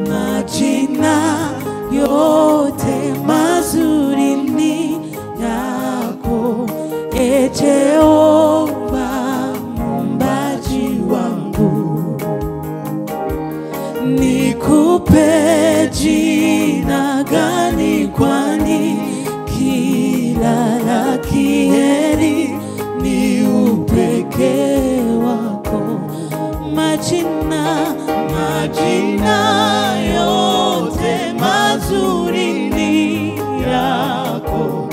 majina yote mazuri ni yako, e Jehova muumbaji wangu. Nikupe jina gani, kwani kila la kheri ni upekee wako. Majina yote mazuri ni yako,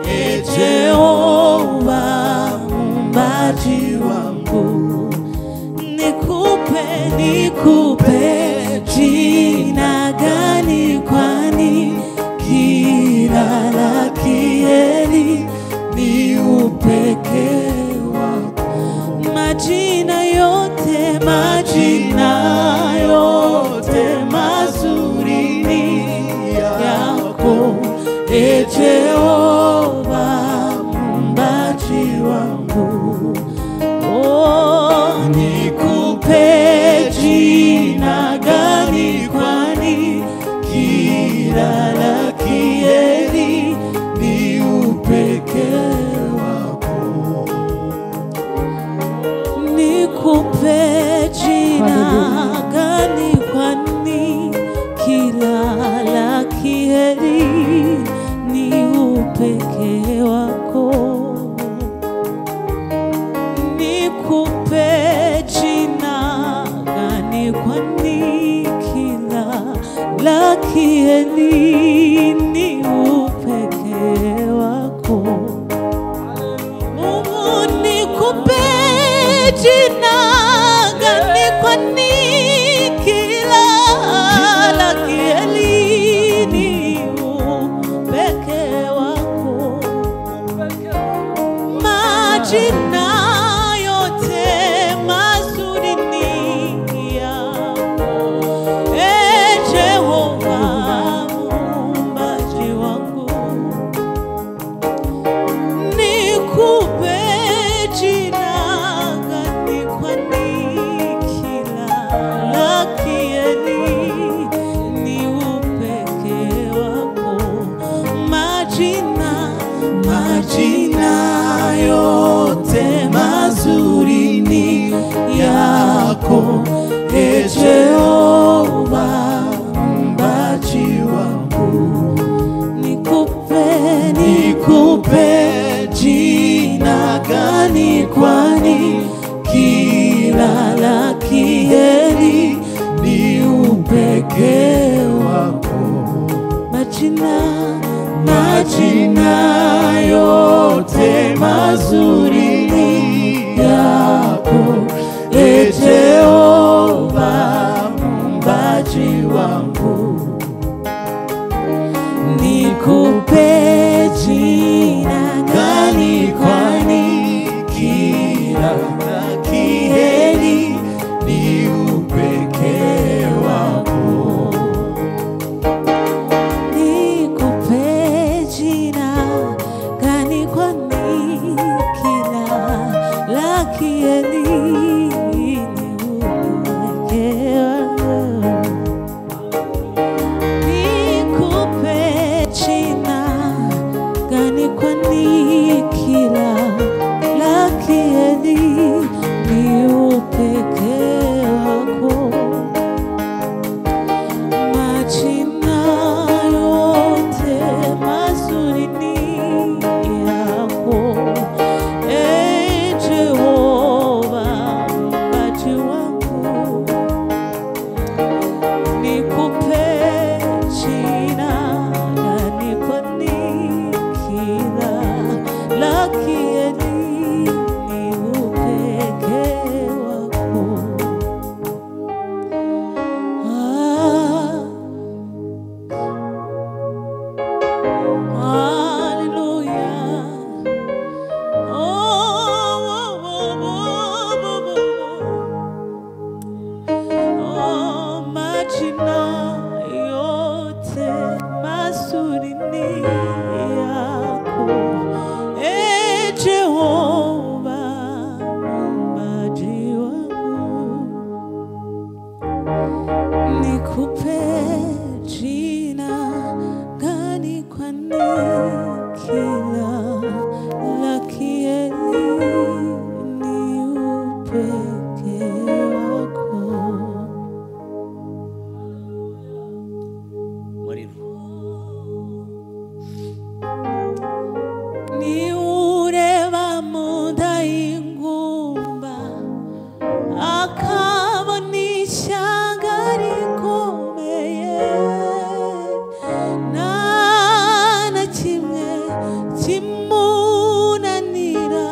e Jehova muumbaji wangu. Nikupe jina gani, kwani kila la kheri ni upekee wako. Majina yote mazuri ni yako, e Jehova muumbaji wangu. Oh, nikupe jina gani, kwani kila la kheri ni upekee wako. Nikupe jina gani, kwani kila la kheri ni upekee wako. Nikupe jina gani, kwani kila la kheri ni upekee wako. Mungu, nikupe jina gani, kwani kila la kheri ni upekee wako. Majina yote mazuri ni yako, e Jehova muumbaji wangu. Nikupe jina gani, kwani kila la kheri ni upekee wako. Majina yote mazuri ni yako, e Jehova muumbaji wangu. Nikupe jina gani, kwani kila la kheri ni upekee wako. Majina yote mazuri ni yako, e Jehova muumbaji wangu. Nikupe jina gani, kwani kila la kheri ni upekee wako. Nikupe jina gani, kwani kila la kheri ni upekee wako. Nikupe jina gani, kwani kila la kheri ni upekee wako. Majina yote mazuri ni yako, e Jehova muumbaji wangu. Nikupe jina gani, kwani kila la kheri ni upekee wako. Hallelujah. Majina yote mazuri ni yako, e Jehova muumbaji wangu. nikupe jina gani kwani kila la kieli ni upeke wako. Ni ureba muda ingumba akabona ishyanga rikomeye, nta na kimwe kimunanira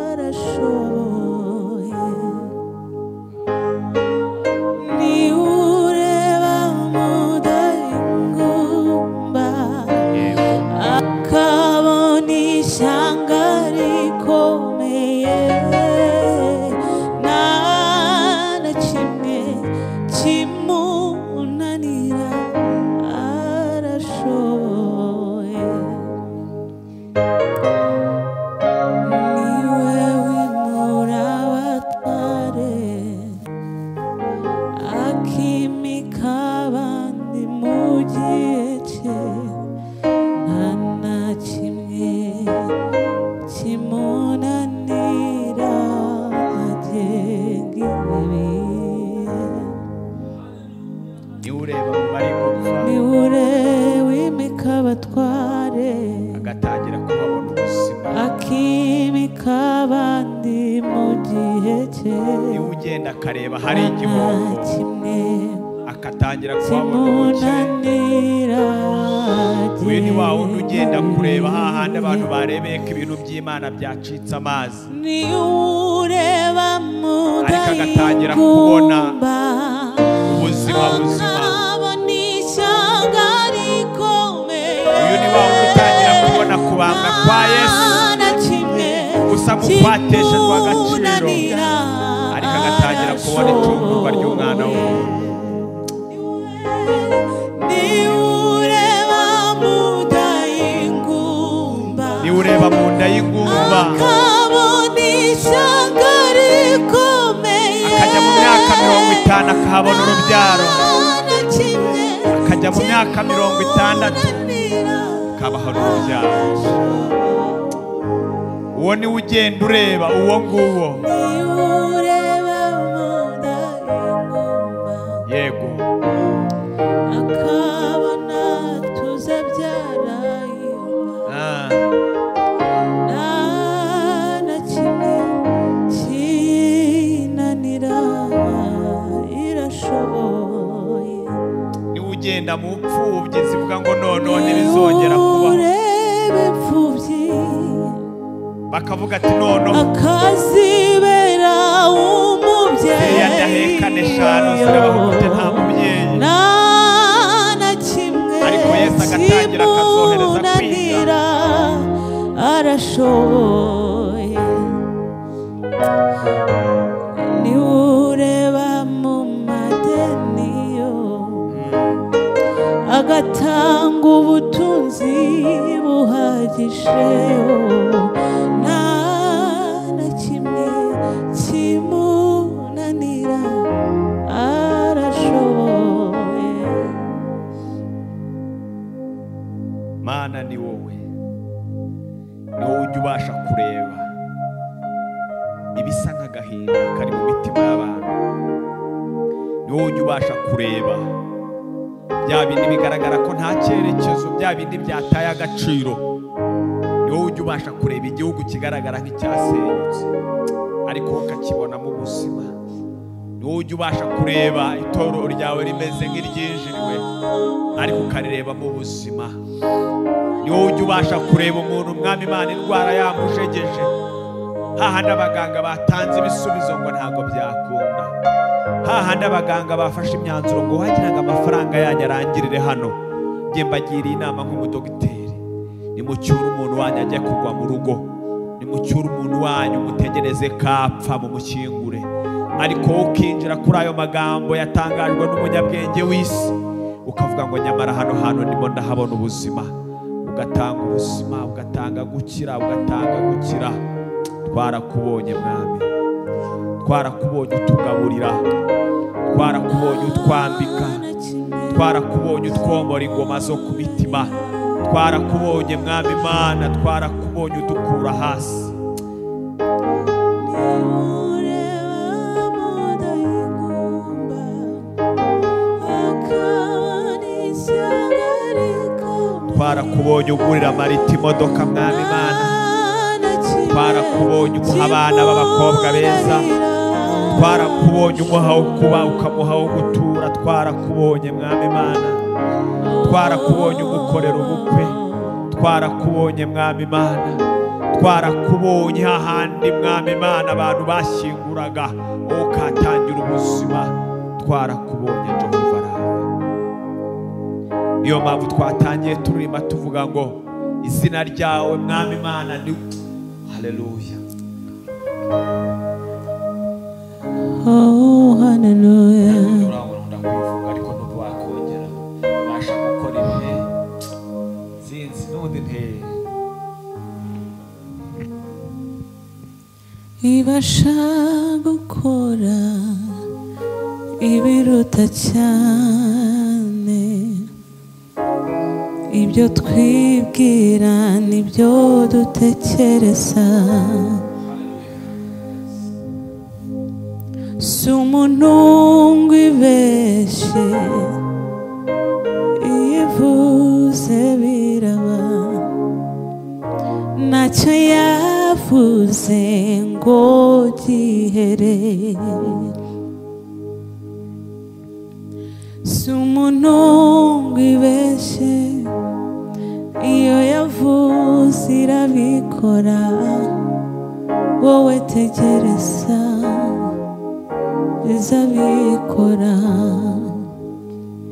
arashoboye. Ni ureba muda ingumba akabona ishyanga rikomeye, nta na kimwe kimunanira arashoboye. Niwe wimura abatware akimika abandi mu gihe cye, nta na kimwe kimunanira agenga ibihe. Niwe ureba mu bari gupfa Niwe wimika abatware agatangira kubabona ubuzima. akimika abandi mu gihe cye, Niwe ugenda akareba hari nta igihombo kimwe akatangira kubabona ubukire. kimunanira Uyu ni wa wundi ugenda kureba hahandi abantu barebeye ko ibintu by'Imana byacitse amazi, Niwe ureba muda ariko agatangira kubona y'ingumba ubuzima buzima. akabona ishyanga rikomeye, Uyu ni wa wundi utangira kubona kubambwa kwa Yesu nta na kimwe gusa mu kwateshejwe agaciro, kimunanira ariko agatangira kubona icungurwa ry'umwana w'umuntu. Niwe ureba muda y'ingumba Niwe ureba mu nda y'ingumba akabona ishyanga rikomeye, akajya mu myaka 50 akahabona urubyaro, nta kimwe akajya mu myaka 60 kimunanira akabaha urubyaro. Uwo niwe ugenda ureba uwo nguwo. Niwe ureba muda y'ingumba Yego, akabona tuzabyara yumva, ah, nta na kimwe kinanira irashoboye. niwe ugenda mu pfubyi zivuga ngo noneho ntibizongera kubaho, ureba imfubyi bakavuga ati noneho akazibera umubyeyi, ziriya ndahekane 5 zirabaho gute nta mubyeyi. nta na kimwe Ariko Yesu agatangira akazohereza kwiga. kimunanira arashoboye. Niwe ureba mu madeni yo agatanga ubutunzi buhagije, nta na kimwe kimunanira arashoboye. Mana ni wowe, ni wowe ujya ubasha kureba ibisa nk'agahinda kari mu mitima y'abantu. Ni wowe ujya ubasha kureba bya bindi bigaragara ko nta cyerekezo, bya bindi byataye agaciro. Ni wowe ujya ubasha kureba igihugu kigaragara nk'icyasenyutse ariko ukakibonamo ubuzima. Ni wowe ujya ubasha kureba itorero ryawe rimeze nk'iryinjiriwe ariko ukarirebamo ubuzima. Ni wowe ujya ubasha kureba umuntu umwami Imana indwara yamujegeje, hahandi abaganga batanze ibisubizo ngo ntabwo byakunda, hahandi abaganga bafashe imyanzuro ngo wagiraga amafaranga yanyu arangirire hano. Njye mbagiriye inama nk'umudogiteri, nimucyure umuntu wanyu ajya kugwa mu rugo, nimucyure umuntu wanyu mutegereze kapfa mumushyingure. Ariko ukinjira kuri ayo magambo yatangajwe n'umunyabwenge w'isi ukavuga ngo nyamara hano hantu ndimo ndahabona ubuzima, ugatanga ubuzima, ugatanga gukira, ugatanga gukira. Twarakubonye mwami, twarakubonye utugaburira, twarakubonye utwambika, twarakubonye utwomora ingoma zo ku mitima, twarakubonye mwami Imana, twarakubonye udukura hasi. Twarakubonye ugurira Marita imodoka mwami Imana, twarakubonye umuha abana b'abakobwa beza, twarakubonye umuha wo kuba ukamuha wo gutura, twarakubonye mwami Imana, twarakubonye umukorera ubukwe, twarakubonye mwami Imana, twarakubonye hahandi mwami Imana abantu bashyinguraga ukatangira ubuzima, twarakubonye Jehova Rafa. Niyo mpamvu twatangiye turima tuvuga ngo izina ryawe mwami Imana ni haleluya. Oh haleluya. Urabona kwivuga ariko nubwo wakongera basha gukora ibihe sinzi nundi nte ibasha gukora ibiruta cyane ibyo twibwira n'ibyo dutekereza. Si umuntu ngo ibeshye, ivuze biraba, ntacyo yavuze ngo gihere. Si umuntu ngo ibeshye, iyo yavuze irabikora, wowe tegereza izabikora.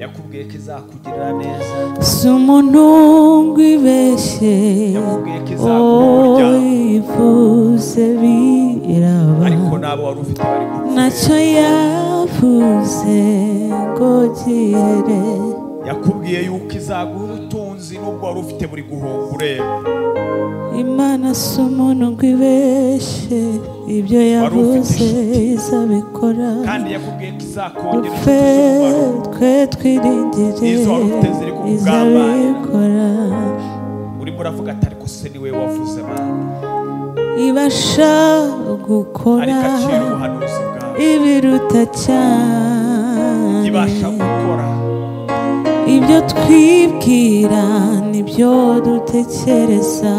yakubwiye ko izakugirira neza, si umuntu ngo ibeshye, yakubwiye ko izakuburya, ivuze biraba, ariko nabo wari ufite bari gupfa. ntacyo yavuze ngo gihere. yakubwiye yuko izaguha ubutunzi nubwo wari ufite buri guhunga ureba. Imana si umuntu ngo ibeshye, ibyo yavuze izabikora. kandi yakubwiye ko izakongera upfe twe twiringire izabikora. urimo uravuga ati ariko se niwe wavuze Mana, ibasha gukora ariko acira ubuhanuzi bwawe, ibiruta cyane ibasha gukora ibyo twibwira n'ibyo dutekereza.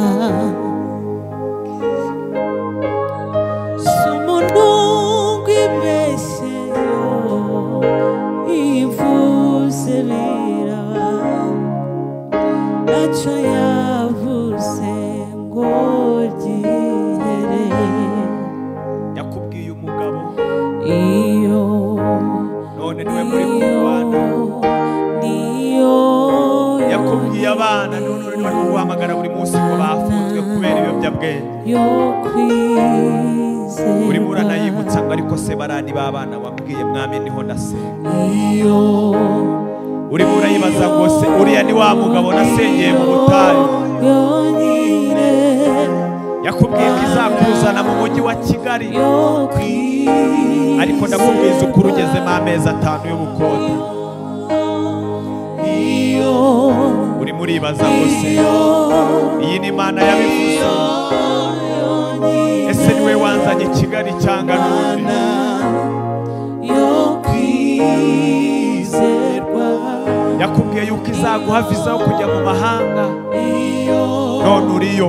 Si umuntu ngo ibeshye, ivuze biraba, ntacyo yavuze ngo gihere. yakubwiye umugabo iyo none niwe muri kurwana, yakubwiye abana none niwe bari kuguhamagara buri munsi ngo bafunzwe kubera ibiyobyabwenge. urimo uranayibutsa ngo ariko se barani b'abana wabwiye mwami niho nasenga. urimo urayibaza ngo se uriya ni wa mugabo nasengeye mu butayu. yakubwiye ko izakuzana mu mujyi wa Kigali, ariko ndakubwiza ukuri ugezemo amezi 5 y'ubukode. urimo uribaza ngo se iyi ni Imana yabivuze, ese niwe wanzanye Kigali cyangwa n'undi? yakubwiye yuko izaguha viza yo kujya mu mahanga, none uriyo,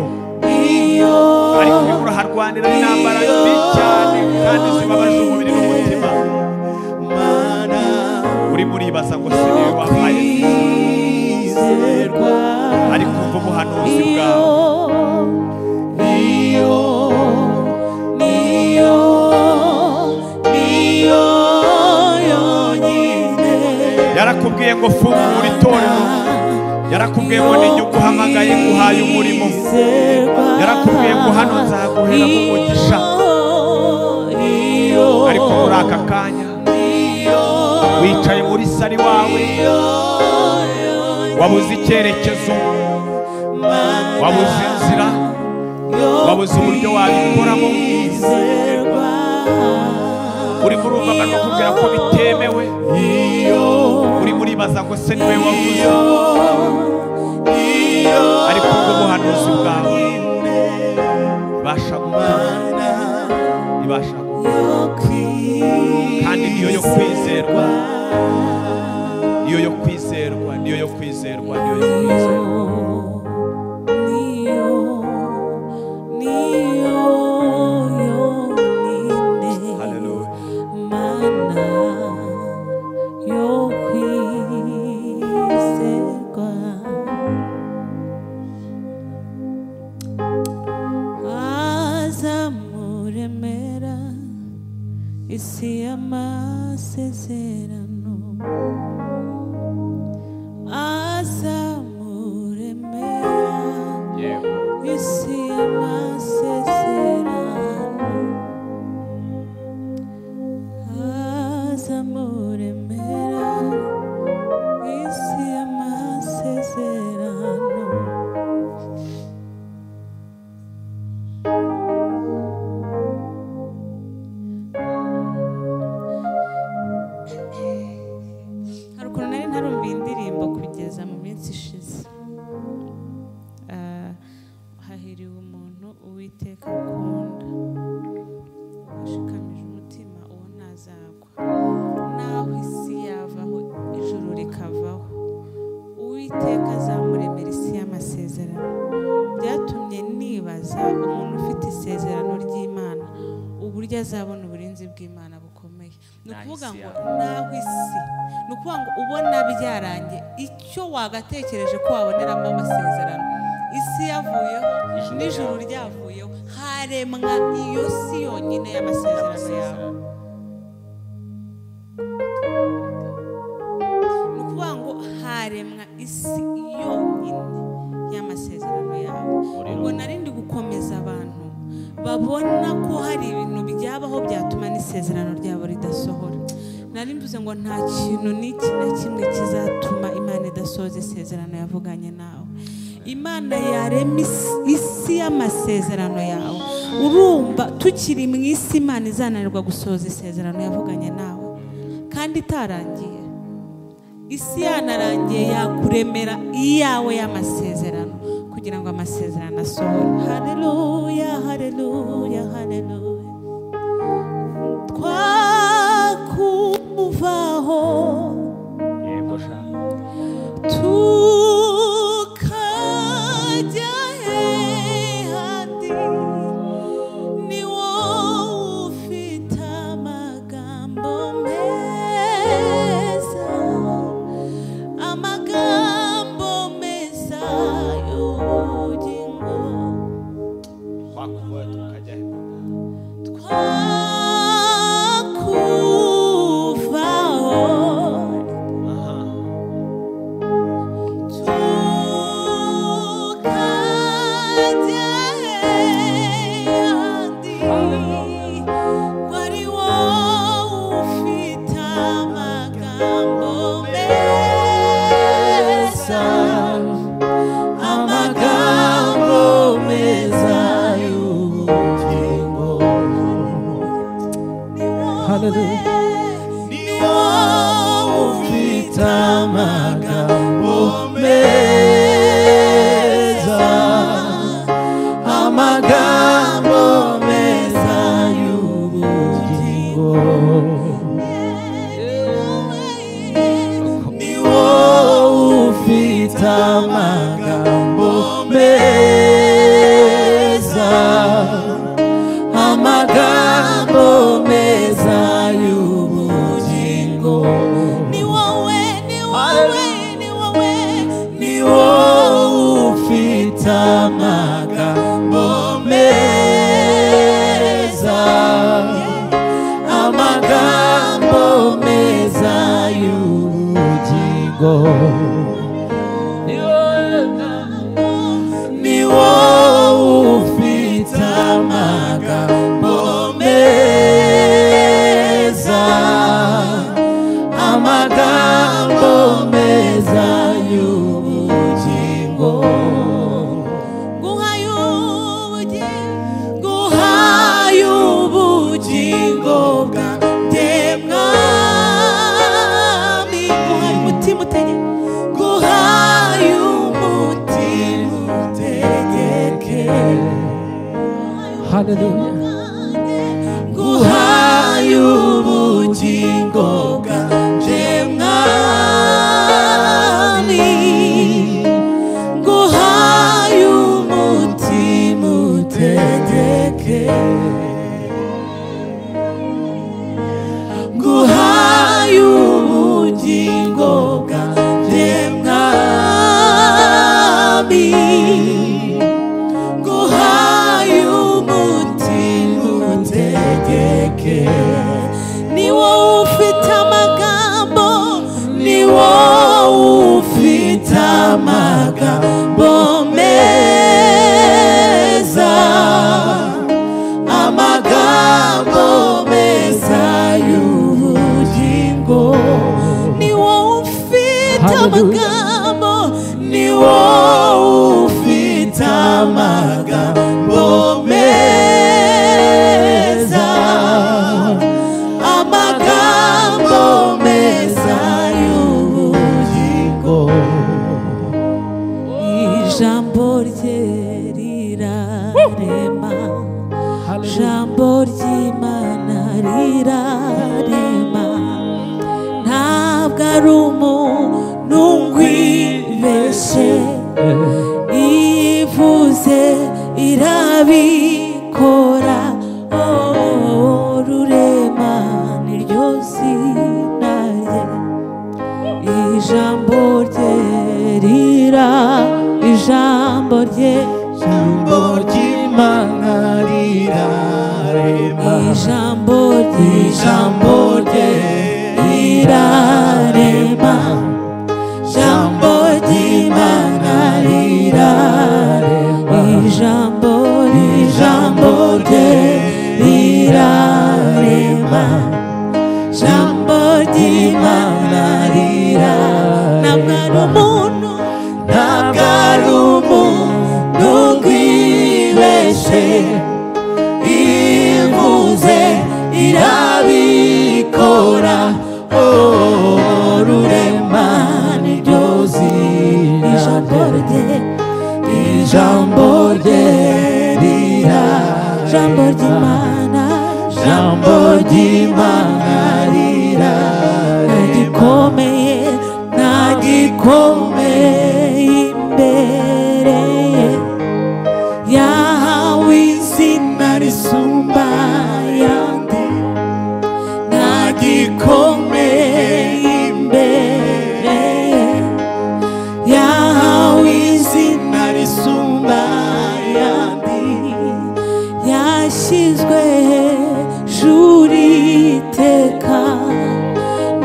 ariko urimo uraharwanira intambara mbi cyane kandi zibabaje umubiri n'umutima. urimo uribaza ngo se niwe wampaye, ariko umva ubuhanuzi bwawe. yarakubwiye ngo fungura itorero, yarakubwiye ngo ni njye uguhamagaye nguhaye umurimo, yarakubwiye ngo hano nzaguhera mu mugisha. ariko muri aka kanya wicaye muri sari wawe, wabuze icyerekezo, wabuze inzira, wabuze uburyo wabikoramo. uri murumva amajwi akubwira ko bitemewe, uri muribaza ngo se niwe wavuze, ariko ubwo buhanuzi bwawe ibasha gukora, ibasha gukora, kandi niyo yo kwizerwa, niyo yo kwizerwa, niyo yo kwizerwa, niyo yo kwizerwa. Isi amasezerano azamuremera, isi amasezerano azamuremera, isi amasezerano. Hahiriwe umuntu Uwiteka akunda, ashikamije umutima uwo ntazagwa. Naho isi yavaho ijuru rikavaho, Uwiteka azamuremera isi y'amasezerano. Byatumye nibaza umuntu ufite isezerano ry'Imana uburyo azabona uburinzi bw'Imana bukomeye. Ni ukuvuga ngo naho isi, ni ukuvuga ngo ubona byarangiye icyo wagatekereje ko waboneramo amasezerano, isi yavuyeho n'ijuru ryavuyeho, haremwa iyo si yonyine y'amasezerano yawe. Ni ukuvuga ngo haremwa isi yonyine y'amasezerano yawe. Ubwo narindi gukomeza abantu babona ko hari ibintu byabaho byatuma n'isezerano ryabo ridasohora. Nari mvuze ngo nta kintu n'iki na kimwe kizatuma Imana idasohoza isezerano yavuganye nawe. Imana yarema isi y'amasezerano yawe. Urumva tukiri mu isi Imana izananirwa gusohoza isezerano yavuganye nawe kandi itarangiye? Isi yanarangiye yakuremera iyawe y'amasezerano kugira ngo amasezerano asohore. Haleluya, haleluya, haleluya. Twakuvaho yego sha tukajya handi, ni wowe ufite amagambo meza, amagambo meza y'ubugingo. twakuvaho tukajya guhaye ubugingo bwanjye nguhaye ubugingo bwanje mwami, nguhaye umutima utegeke, nguhaye ubugingo bwanje mwami, nguhaye umutima utegeke. Ni wowe ufite amagambo, ni wowe ufite amagambo meza, amagambo meza y'ubugingo. Ni wowe ufite amagambo, ni wowe ufite amagambo meza, amagambo meza y'ubugingo. Ijambo rye rirarema, ijambo ry'Imana rirarema, ntabwo ari umuntu ngwibeshye, ivuze irabikora. Rurema niryo zina rye, ijambo rye ijambo rye, ijambo ry'Imana rirarema, ijambo rye rirarema, ijambo ry'Imana rirarema, ijambo rye rirarema, ijambo ry'Imana rirarema. Ntabwo ari umuntu ngwibeshye, ivuze irabikora. Rurema niryo zina, ijambo rye ijambo ry'Imana, ijambo ry'Imana ntagikomeye, ntagikomeye imbere ye, yahawe izina risumba ayandi, ntagikomeye imbere ye, yahawe izina risumba ayandi, yashyizwe hejuru iteka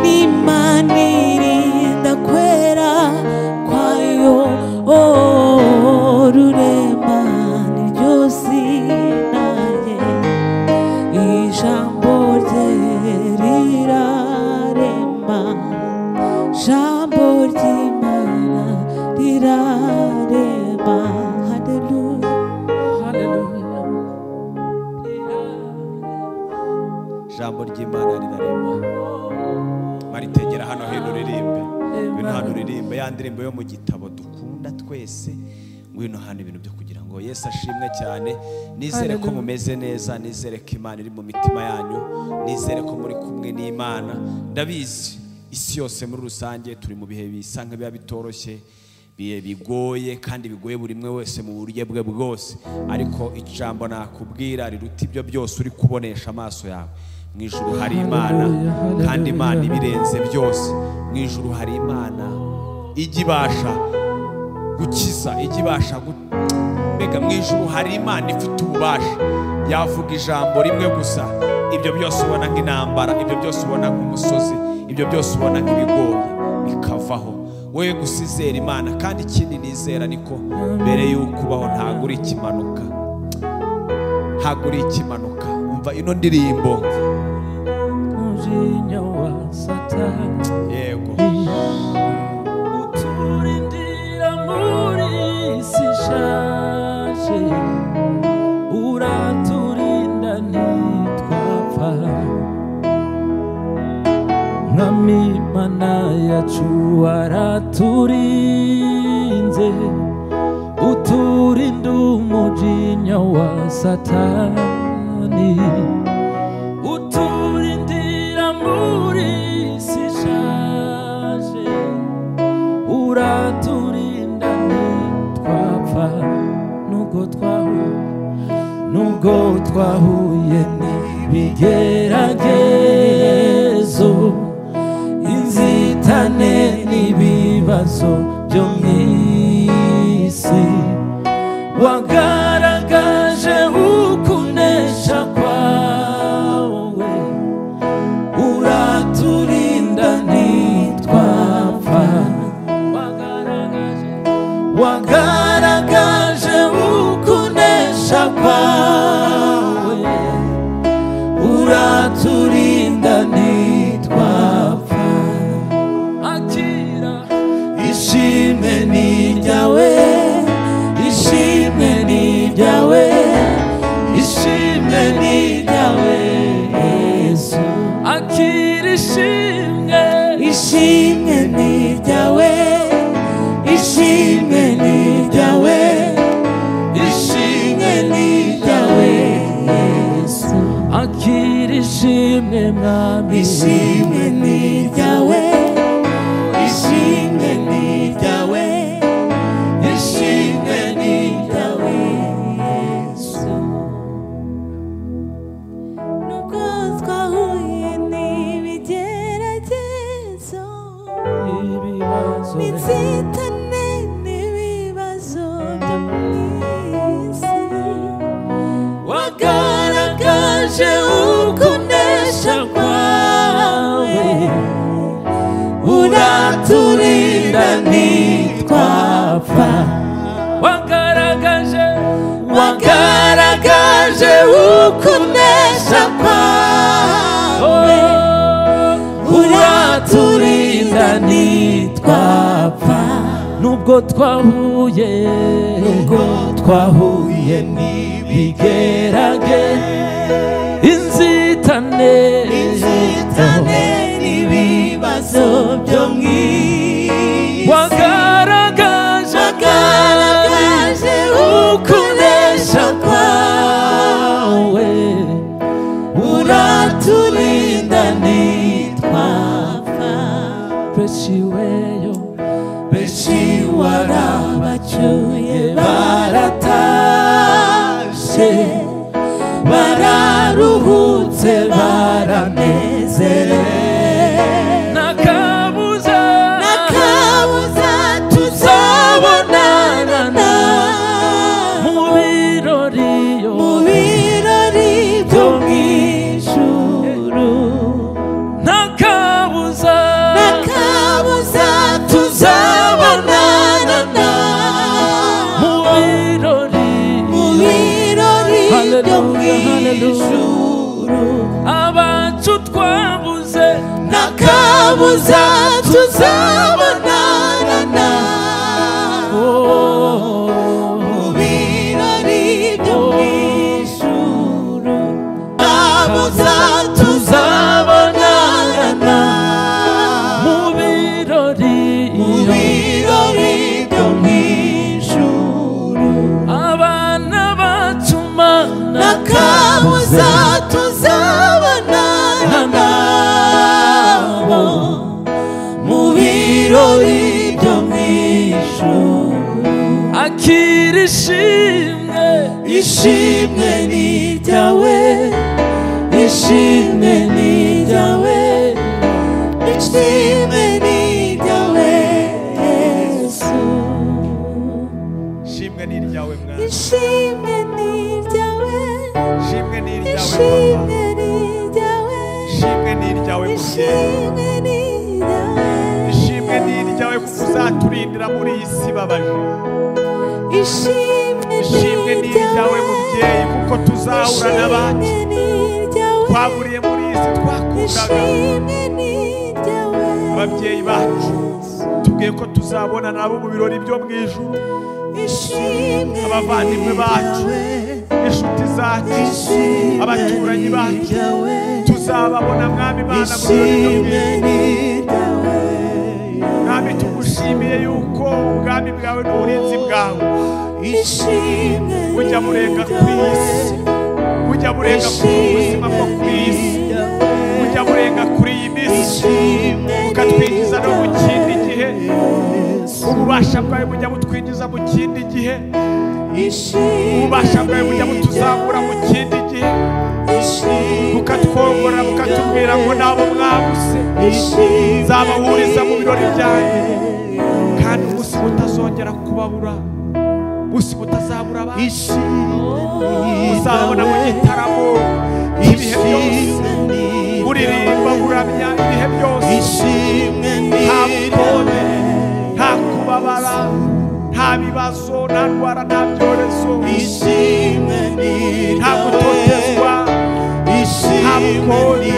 n'Imana irinda kwera kwayo. Rurema niryo zina rye, ijambo rye rirarema, ijambo ry'Imana rirarema. Haleluya, haleluya. ijambo ry'Imana rirarema. Maritegera hano hino uririmbe, ngwino hano uririmbe ya ndirimbo yo mu gitabo dukunda twese, ngwino hano ibintu byo kugira ngo Yesu ashimwe cyane. Nizere ko mumeze neza, nizere ko Imana iri mu mitima yanyu, nizere ko muri kumwe n'Imana. Ndabizi isi yose muri rusange turi mu bihe bisa nk'ibiba bitoroshye, bihe bigoye kandi bigoye buri umwe wese mu buryo bwe bwose, ariko ijambo nakubwira riruta ibyo byose uri kubonesha amaso yawe. Mu ijuru hari Imana, kandi Imana ibirenze byose. Mu ijuru hari Imana ijya ibasha gukiza, ijya ibasha mbega mu ijuru hari Imana ifite ububasha, yavuga ijambo rimwe gusa, ibyo byose ubona nk'intambara, ibyo byose ubona nk'umusozi, ibyo byose ubona nk'ibigoye bikavaho. Wowe gusizera Imana, kandi ikindi nizera niko mbere y'uko ubaho ntabwo uri ikimanuka, ntabwo uri ikimanuka. Umva ino ndirimbo, yego uturindira muri isi ishaje, uraturinda ntitwapfa. Mwami Mana yacu waraturinze, uturinda umujinya wa Satani, uturindira muri isi ishaje, uraturinda ntitwapfa nubwo twahuye n'ibigeragezo, inzitane n'ibibazo byo mw'isi, wagaragaje ukunesha kwawe, uraturinda ntitwapfa, wagaragaje ukunesha kwawe, uraturinda ntitwapfa. Akira ishimwe ni ryawe, ishimwe ni ryawe, ishimwe ni ryawe Yesu. Akira ishimwe, ishimwe ni ryawe, ishimwe ni ryawe, ishimwe ni ryawe Yesu. Akira ishimwe mwami, ishimwe ni ryawe, ishimwe ni ryawe, ishimwe ni ryawe Yesu. nubwo twahuye n'ibigeragezo, n'inzitane n'ibibazo byo mw'isi, wagaragaje ukunesha kwawe, uraturinda ntitwapfa, wagaragaje ukunesha kwawe, uraturinda ntitwapfa nubwo twahuye n'ibigeragezo, inzitane n'ibibazo byo mw'isi, wagaragaje ukunesha kwawe, uraturinda ntitwapfa. Benshi warabacyuye baratashe, bararuhutse baranezerewe, nakabuza tuzabonana mu birori byo mw'ijuru, nakabuza tuzabonana mu birori byo mw'ijuru, abacu twabuze nakabuza tuzabonana nabo mu birori byo mw'ijuru, nakabuza tuzabonana mu birori byo mw'ijuru, abana bacu mana nakabuza tuzabonana nabo mu birori byo mw'ijuru. Akira ishimwe ni ryawe, ishimwe ni ryawe, ishimwe ni ryawe Yesu. ishimwe ni iryawe mwana, ishimwe ni ryawe, ishimwe ni iryawe ishimwe papa, ni ryawe, ishimwe ni iryawe mubyeyi, ishimwe ni ryawe, ishimwe ni iryawe kuko uzaturindira muri iyi si ibabaje, ishimwe ishimwe ni iryawe mubyeyi kuko tuzahura n'abandi twaburiye muri iyi si twakundaga, ababyeyi bacu tubwiye ko tuzabona nabo mu birori byo mu ijuru, abavandimwe bacu, inshuti zacu, abaturanyi bacu tuzababona mwami Imana mu birori byo mu ijuru. Mwami tugushimiye yuko ubwami bwawe n'uburinzi bwawe ujya murenga ku isi, ujya murenga ku buzima bwo ku isi, ujya murenga kuri iyi minsi ukatwinjiza no mu kindi gihe. Ububasha bwawe bujya butwinjiza mu kindi gihe, ububasha bwawe bujya butuzamura mu kindi gihe, bukatwongora bukatubwira ngo nabo mwabuze nzabahuriza mu birori byanjye, kandi umunsi mutazongera kubabura, umunsi mutazabura abantu, muzabona mu gitaramo ibihe byose, muririmba muramya ibihe byose, nta butone, nta kubabara, nta bibazo, nta ndwara, nta byorezo, nta gutotezwa, nta bukoni,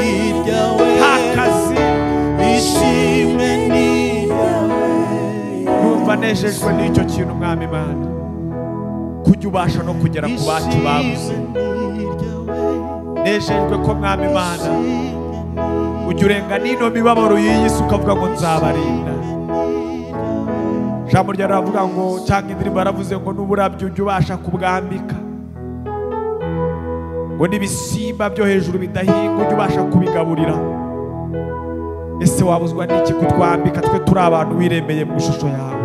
nta kazi. Numva nejejwe n'icyo kintu Mwami Imana, kujya ubasha no kugera ku bacu babuze. Nejejwe ko Mwami Imana ujya urenga n'ino mibabaro y'iyi si ukavuga ngo nzabarinda. Ijambo ryawe riravuga ngo, cyangwa indirimbo yaravuze ngo n'uburabyo ujya ubasha kubwambika, ngo n'ibisimba byo hejuru bidahinga ujya ubasha kubigaburira. Ese wabuzwa n'iki kutwambika twe turi abantu wiremeye mu ishusho yawe?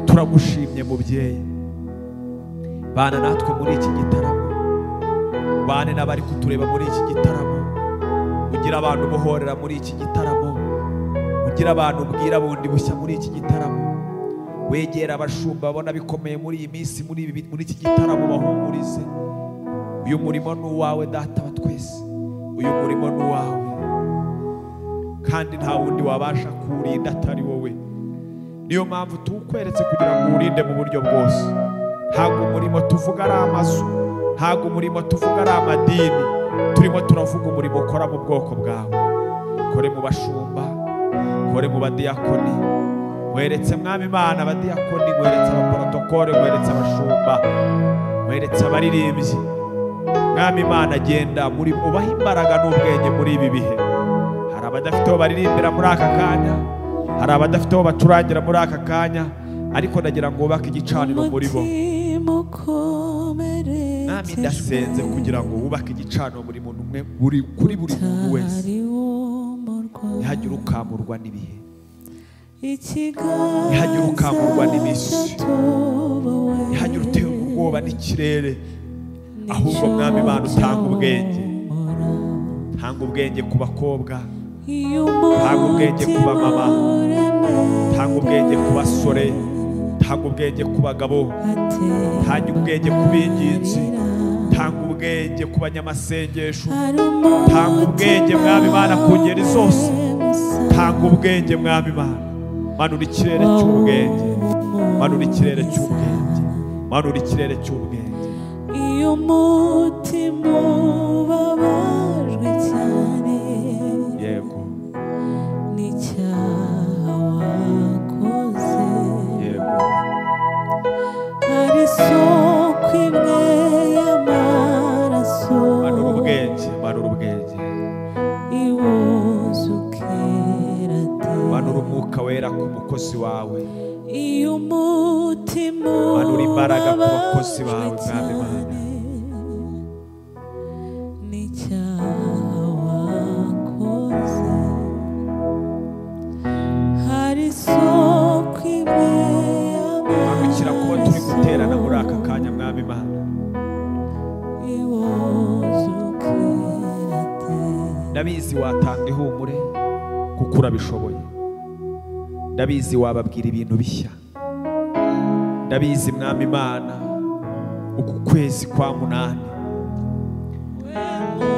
Turagushimye mubyeyi, bana natwe muri iki gitaramo, bane n'abari kutureba muri iki gitaramo, ugira abantu bohorera muri iki gitaramo, ugira abantu ubwira bundi bushya muri iki gitaramo. Wegera abashumba babona bikomeye muri iyi minsi, muri iki gitaramo, bahumurize. Uyu murimo ni uwawe Data wa twese, uyu murimo ni uwawe, kandi nta wundi wabasha kuwurinda atari wowe. Niyo mpamvu tuwukweretse kugira ngo uwurinde mu buryo bwose. Ntabwo umurimo tuvuga ari amazu, ntabwo umurimo tuvuga ari amadini, turimo turavuga umurimo ukora mu bwoko bwawe. Kore mu bashumba, kore mu badiyakoni, weretse Mwami Imana abadiyakoni, weretse abaprotokole, weretse abashumba, weretse abaririmbyi. Mwami Imana agenda muri ubaha imbaraga n'ubwenge muri ibi bihe. Hari abadafite aho baririmbira muri aka kanya, hari abadafite aho bacurangira muri aka kanya, ariko ndagira ngo wubake igicaniro muri bo. Mwami ndasenze kugira ngo wubake igicaniro muri muntu umwe, kuri buri muntu wese. Ntihagire ukamurwa n'ibihe, ntihagire ukamurwa n'imisi, ntihagire uterwa ubwoba n'ikirere, ahubwo Mwami Imana utanga ubwenge. Tanga ubwenge ku bakobwa, tanga ubwenge ku bamama, tanga ubwenge ku basore, tanga ubwenge ku bagabo, tanga ubwenge ku binginzi, tanga ubwenge ku banyamasengesho, tanga ubwenge Mwami Imana ku ngeri zose, tanga ubwenge Mwami Imana. Manura ikirere cy'ubwenge, manura ikirere cy'ubwenge, manura ikirere cy'ubwenge. Iyo mutima ubabajwe cyane, yego, n'icyaha wakoze, yego, hari isoko imwe y'amaraso, manura ubwenge, manura ubwenge, iwoza ukera de, manura umwuka wera ku mukozi wawe, iyo mutima manura imbaraga ku bakozi bawe Mwami Imana. Manukira kuba turi guterana muri aka kanya Mwami Imana. Ndabizi watanga ihumure kuko urabishoboye, ndabizi wababwira ibintu bishya, ndabizi Mwami Imana uku kwezi kwa munani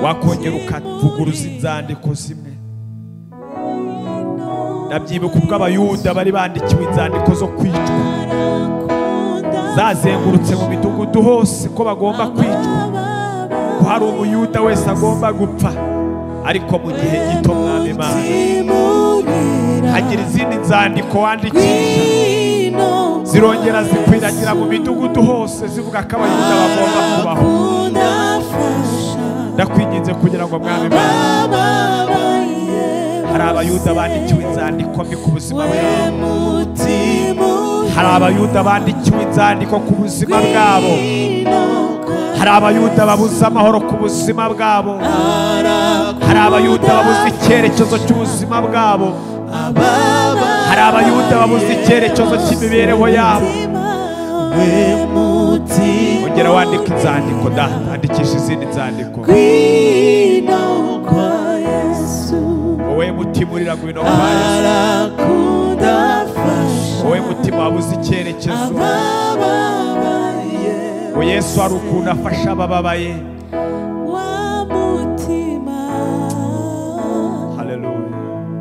wakongera ukavuguruza inzandiko zimwe. Ndabyibuka ubwo Abayuda bari bandikiwe inzandiko zo kwicwa, zazengurutse mu midugudu hose ko bagomba kwicwa, ko hari umuyuda wese agomba gupfa. Ariko mu gihe gito Mwami Imana hagira izindi nzandiko wandikisha, zirongera zikwiragira mu midugudu hose zivuga ko Abayuda bagomba kubaho. Ndakwinginze kugira ngo Mwami Imana, hari Abayuda bandikiwe inzandiko mbi ku buzima bwabo, hari abayuda bandikiwe inzandiko ku buzima bwabo, hari abayuda babuze amahoro ku buzima bwabo, hari abayuda babuze icyerekezo cy'ubuzima bwabo, hari abayuda babuze icyerekezo cy'imibereho yabo. ongera wandika inzandiko, andikisha izindi nzandiko. wowe mutima urira ngwino kwa Yesu, wowe mutima wabuze icyerekezo, ngo Yesu hari ukuntu afasha abababaye. Haleluya.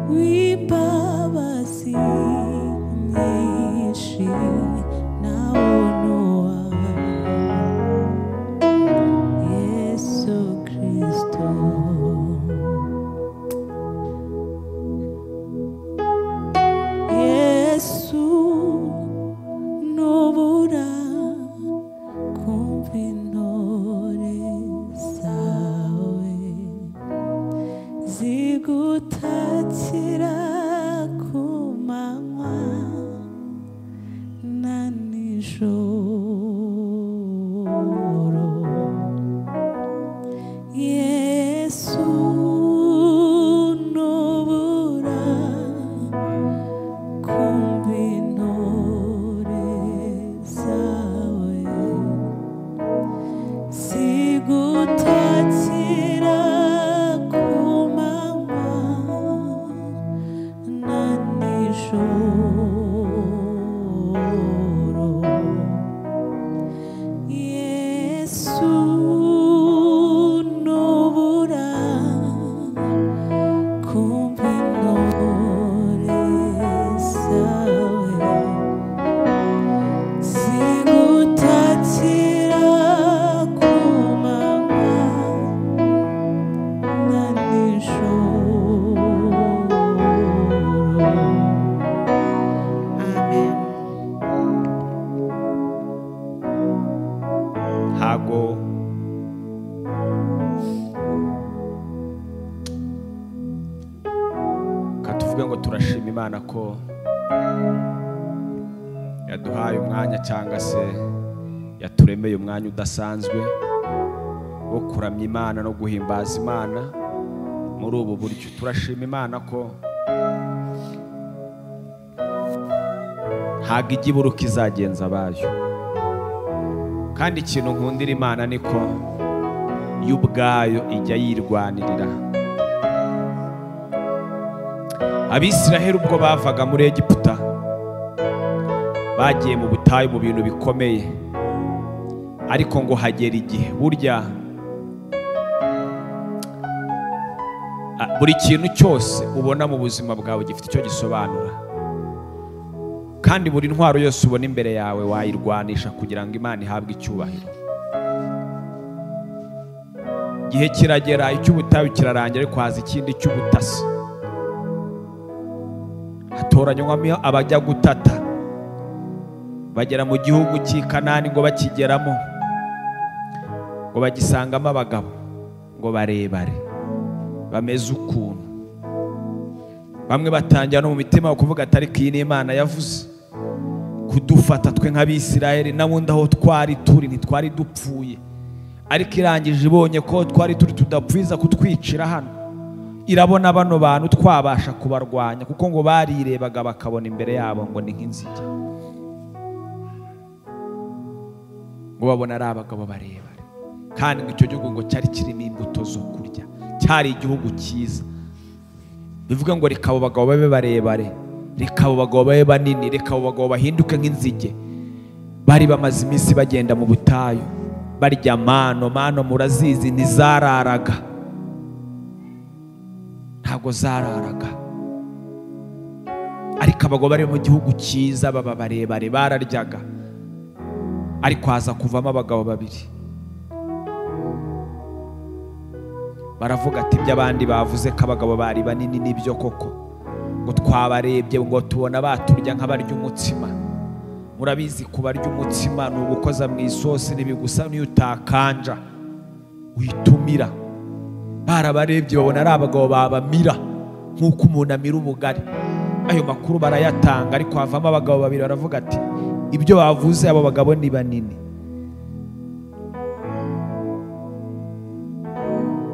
w'imbabazi nyinshi nawonoa Yesu Kristo. Yesu nubura kumva intore zawe zigutakira ku manywa na nijoro. Yesu nubura kumva intore zawe zigutakira ku manywa na nijoro. Yesu nubura kumva intore zawe zigutakira ku manywa na nijoro. Amen. ntago katuvuge ngo turashima Imana ko yaduhaye umwanya cyangwa se yaturemeye umwanya udasanzwe wo kuramya Imana no guhimbaza Imana muri ubu buryo. Turashima Imana ko ntago ijya iburuka izagenza abayo, kandi ikintu nkundira Imana niko yo ubwayo ijya yirwanirira. Abisiraheli ubwo bavaga muri Egiputa bagiye mu butayu mu bintu bikomeye, ariko ngo hagera igihe burya buri kintu cyose ubona mu buzima bwawe gifite icyo gisobanura, kandi buri ntwaro yose ubona imbere yawe wayirwanisha kugira ngo Imana ihabwe icyubahiro. Igihe kiragera icy'ubutayu kirarangira, ariko haza ikindi cy'ubutasi. Hatoranywamo abajya gutata, bagera mu gihugu cy'i Kanani, ngo bakigeramo ngo bagisangamo abagabo ngo barebare bameze ukuntu. Bamwe batangira no mu mitima kuvuga ati ariko iyi ni Imana yavuze kudufata twe nk'Abisiraheli, n'abundi aho twari turi ntitwari dupfuye, ariko irangije ibonye ko twari turi tudapfiza kutwicira hano, irabona bano bantu twabasha kubarwanya, kuko ngo barirebaga bakabona imbere yabo ngo ni nk'inzige, ngo babona ari abagabo barebare, kandi icyo gihugu ngo cyari kirimo imbuto zo kurya, cyari igihugu cyiza. Bivuga ngo reka abo bagabo babe barebare, reka abo bagabo babe banini, reka abo bagabo bahinduke nk'inzige. Bari bamaze iminsi bagenda mu butayu barya mano murazizi, ntizararaga, ntabwo zararaga, ariko abagabo bari mu gihugu cyiza baba barebare bararyaga, ariko haza kuvamo abagabo babiri baravuga ati iby'abandi bavuze ko abagabo bari banini n'ibyo koko, ngo twabarebye ngo tubona baturya nk'abarya umutsima. Murabizi kubarya umutsima ni ugukoza mu isosi, n'ibigusa niyo utakanja uyitumira. Barabarebye babona ari abagabo babamira nk'uko umuntu amira ubugari. Ayo makuru barayatanga, ariko havamo abagabo babiri baravuga ati ibyo bavuze abo bagabo ni banini,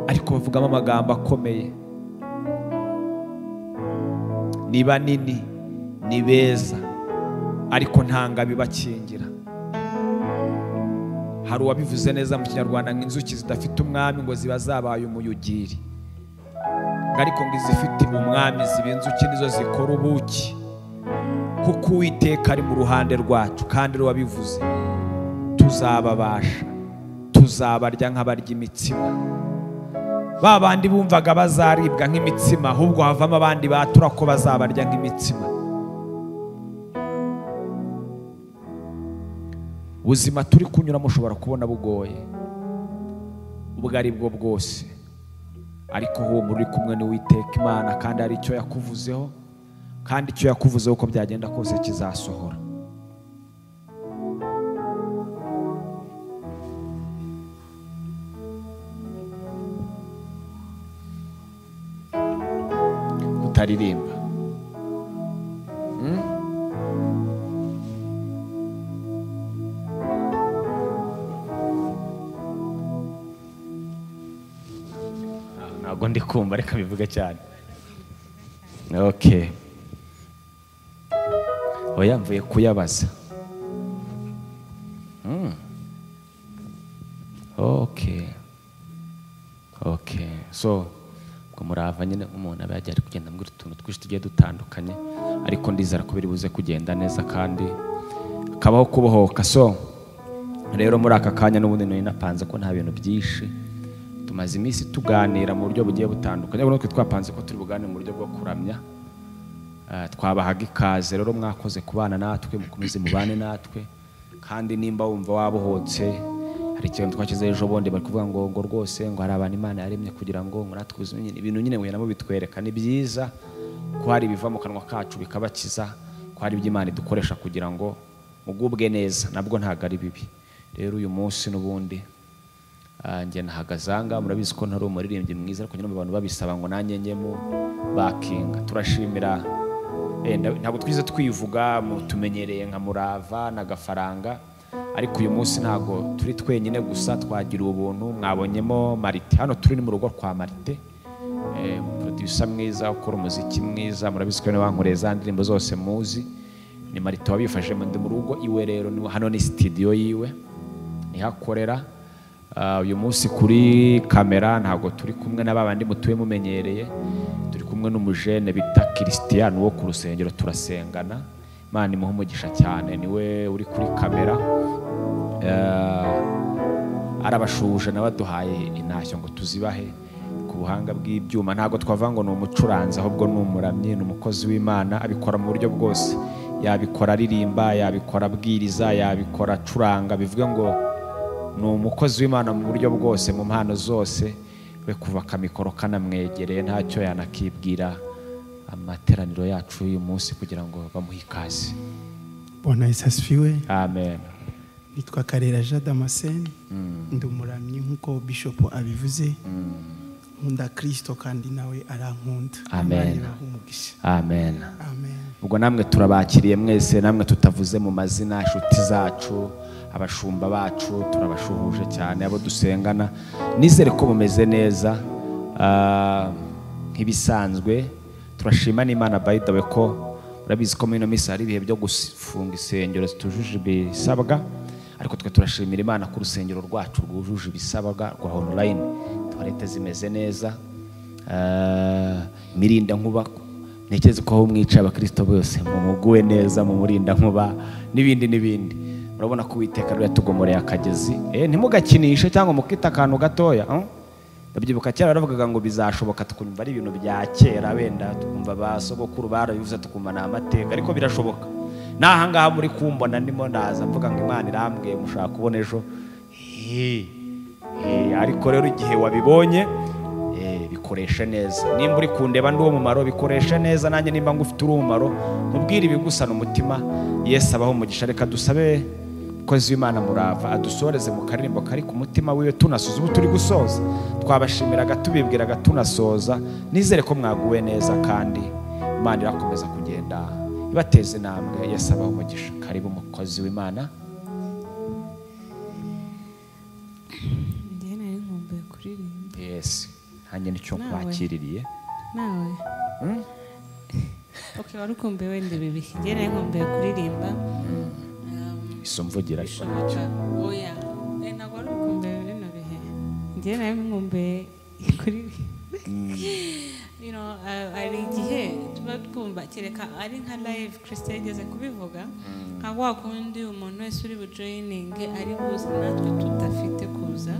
ariko bavugamo amagambo akomeye. Ni banini, ni beza, ariko nta ngabo ibakingira. Hari uwabivuze neza mu Kinyarwanda ngo inzuki zidafite umwami ngo ziba zabaye umuyugiri, ariko ngo izifite umwami ziba inzuki nizo zikora ubuki, kuko Uwiteka ari mu ruhande rwacu. Kandi wabivuze tuzababasha, tuzabarya nk'abarya imitsima. Ba bandi bumvaga bazaribwa nk'imitsima, ahubwo havamo abandi batura ko bazabarya nk'imitsima. Ubuzima turi kunyura mushobora kubona bugoye ubwo ari bwo bwose, ariko uwo muri kumwe n'Uwiteka Imana, kandi hari icyo yakuvuzeho, kandi icyo yakuvuzeho uko byagenda kose kizasohora. Utaririmba ntabwo ndi kumva, reka bivuge cyane. Okay, oya mvuye kuyabaza. Okay, so ubwo murava nyine umuntu aba yagiye kugenda mbwira utuntu twinshi tugiye dutandukanye, ariko ndizera ko biri buze kugenda neza kandi kabaho kubohoka. So rero muri aka kanya n'ubundi nari napanze ko nta bintu byinshi, tumaze iminsi tuganira mu buryo bugiye butandukanye, ariko natwe twapanze ko turi buganire mu buryo bwo kuramya. Twabahaga ikaze rero, mwakoze kubana natwe, mukomeze mubane natwe, kandi nimba wumva wabohotse, hari ikintu twakize ejo bundi bari kuvuga ngo rwose ngo hari abantu Imana yaremye kugira ngo natwe ibintu nyine nabo bitwereka. Ni byiza ko hari ibiva mu kanwa kacu bikabakiza, ko hari ibyo Imana idukoresha kugira ngo mugubwe neza, nabwo ntabwo ari bibi. Rero uyu munsi n'ubundi njye nahagazanga, murabizi ko ntari umuririmbyi mwiza, ariko nyine abantu babisaba ngo nanjye njyemo bakinga. Turashimira, ntabwo twize twivuga, tumenyereye nka Murava na Gafaranga, ariko uyu munsi ntabwo turi twenyine gusa, twagira ubuntu. Mwabonyemo Marite, hano turi ni mu rugo kwa Marite, producer mwiza ukora umuziki mwiza, murabizi ko wankoreye za ndirimbo zose muzi. Ni Marite wabifashemo, ndi mu rugo iwe. Rero hano ni studio yiwe nihakorera. Uyu munsi kuri kamera ntabwo turi kumwe na babandi mutuye mumenyereye, turi kumwe n'umujene bita Christian wo ku rusengero turasengana. Imana imuhe umugisha cyane, niwe uri kuri kamera. Arabashuje nabaduhaye intashyo ngo tuzibahe ku buhanga bw'ibyuma. Ntabwo twavuga ngo ni umucuranzi, ahubwo ni umuramyi, ni umukozi w'Imana. Abikora mu buryo bwose, yabikora aririmba, yabikora abwiriza, yabikora acuranga. Bivuga ngo ni umukozi w'Imana mu buryo bwose, mu mpano zose. We kuva akamikoro kanamwegereye ntacyo yanakibwira amateraniro yacu uyu munsi kugira ngo bamuhe ikaze. Bwana Yesu asifiwe. Amen. Nitwa Karera Jean Damascene, ndi umuramyi nk'uko Bishop abivuze. Nkunda Kristo kandi nawe arankunda. Amen. Amen. Amen. Ubwo namwe turabakiriye mwese, namwe tutavuze mu mazina, inshuti zacu, abashumba bacu, turabashuhuje cyane, abo dusengana. Nizere ko mumeze neza nk'ibisanzwe. Turashima n'Imana by the way ko murabizi ko muri no misi hari ibihe byo gufunga isengero zitujuje ibisabwa, ariko twe turashimira Imana ku rusengero rwacu rwujuje ibisabwa rwa online. Toilette zimeze neza, mirinda nkuba, ntekereza ko aho mwica abakristo bose mumuguwe neza, mu murinda nkuba n'ibindi. Murabona ko Uwiteka rero yatugomoreye akagezi. Ntimugakinishe cyangwa mukita akantu gatoya. Ndabyibuka cyera baravugaga ngo bizashoboka, tukumva ari ibintu bya kera, wenda tukumva basogokuru barabivuze, tukumva na amateka, ariko birashoboka. Naha ngaha muri kumbona ndimo ndaza mvuga ngo Imana irambwiye mushaka kubona ejo. Ariko rero igihe wabibonye bikoresha neza. Nimba uri kundeba ndi uwo mumaro, bikoresha neza. Nanjye nimba ngufite urumaro, mubwire ibigusana umutima. Yesu abaho umugisha. Reka dusabe mukozi w'Imana Murava adusoreze mu karirimbo kari ku mutima wiwe tunasoza. Ubu turi gusoza, twabashimiraga tubibwiraga tunasoza. Nizere ko mwaguwe neza kandi Imana irakomeza kugenda bateze intambwe. Yesu abahe umugisha. Karibu umukozi w'Imana. njye nari nkumbuye kuririmba. Yes, nanjye nicyo Nawe. kwakiririye. nawe okay, wari ukumbuye wenda ibi bihe. njye nari nkumbuye kuririmba. Isumvugira ariko bishoboka oya ntabwo wari ukumbuye bino bihe. njye nari nkumbuye kuririmba. You know, hari igihe tuba twumva kereka ari nka live Christian yageze kubivuga nka wa kundi umuntu wese uri bujoyininge ari buze natwe tudafite kuza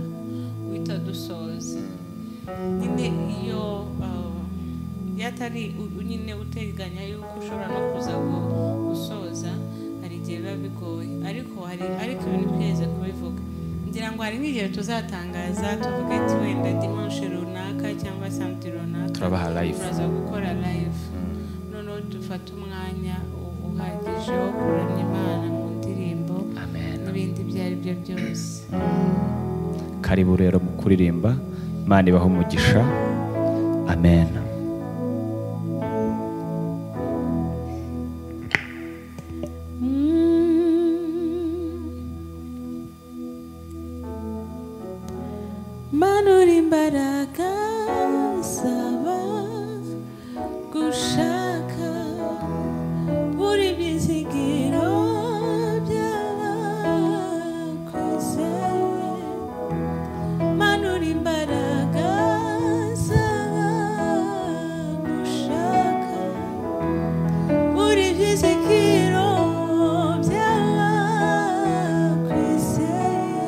uhita dusoza nyine iyo yatari nyine uteganya yuko ushobora no kuza gusoza hari igihe biba bigoye ariko ibintu tweze kubivuga ngira ngo hari n'igihe tuzatangaza tuvuge ati wenda dimanche runaka cyangwa samedi runaka turabaha live, turaza gukora live. Noneho dufata umwanya uhagije wo kuramya Imana mu ndirimbo n'ibindi ibyo ari byo byose. Karibu rero mu kuririmba. Imana ibahe umugisha. Amen. manura imbaraga zaba gushaka buri bizigiro by'abakwizeye. manura imbaraga zaba gushaka buri bizigiro by'abakwizeye.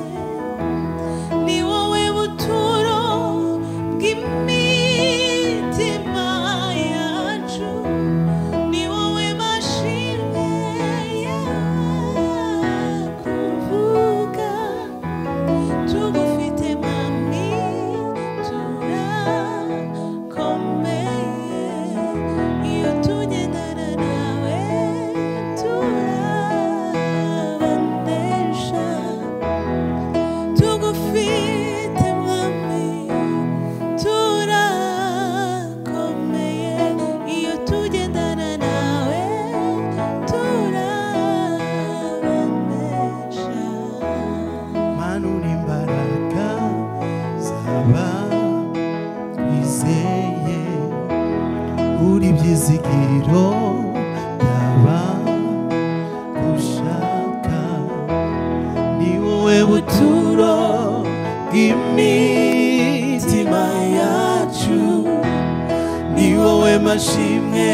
ni wowe buturo bw'imitima yacu, ni wowe mashimwe yakuvuga. tugufite mami turakomeye, iyo tugendana nawe turabanesha. tugufite mwami turakomeye, iyo tugendana nawe turabanesha. manura imbaraga zaba wizeye uri byizigiro byaba gushaka, ni wowe buturo bw'imitima yacu, ni wowe mashimwe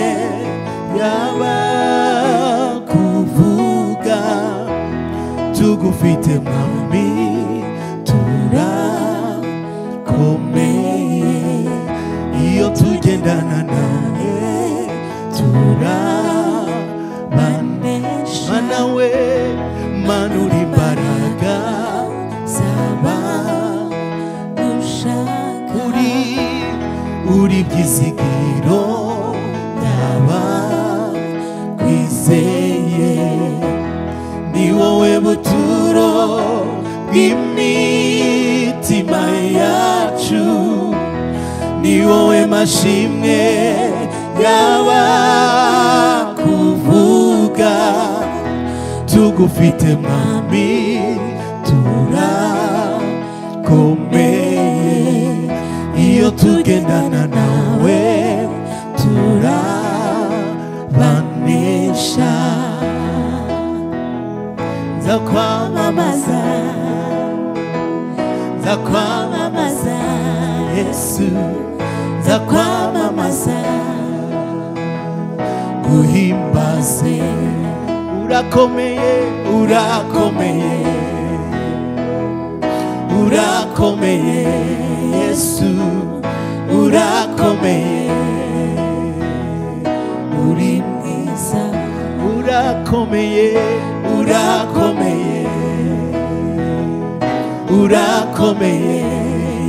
y'abakuvuga. tugufite mwami turakomeye, iyo tugendana nawe turabanesha. mana we manura imbaraga zaba gushaka uri byizigiro by'abakwizeye, ni wowe buturo bw'imitima yacu, ni wowe mashimwe y'abakuvuga. tugufite mwami turakomeye, iyo tugendana nawe turabanesha. nzakwamamaza nzakwamamaza Yesu, nzakwamamaza guhimbaze. urakomeye urakomeye urakomeye Yesu, urakomeye uri mwiza. urakomeye urakomeye urakomeye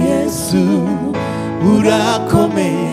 Yesu, urakomeye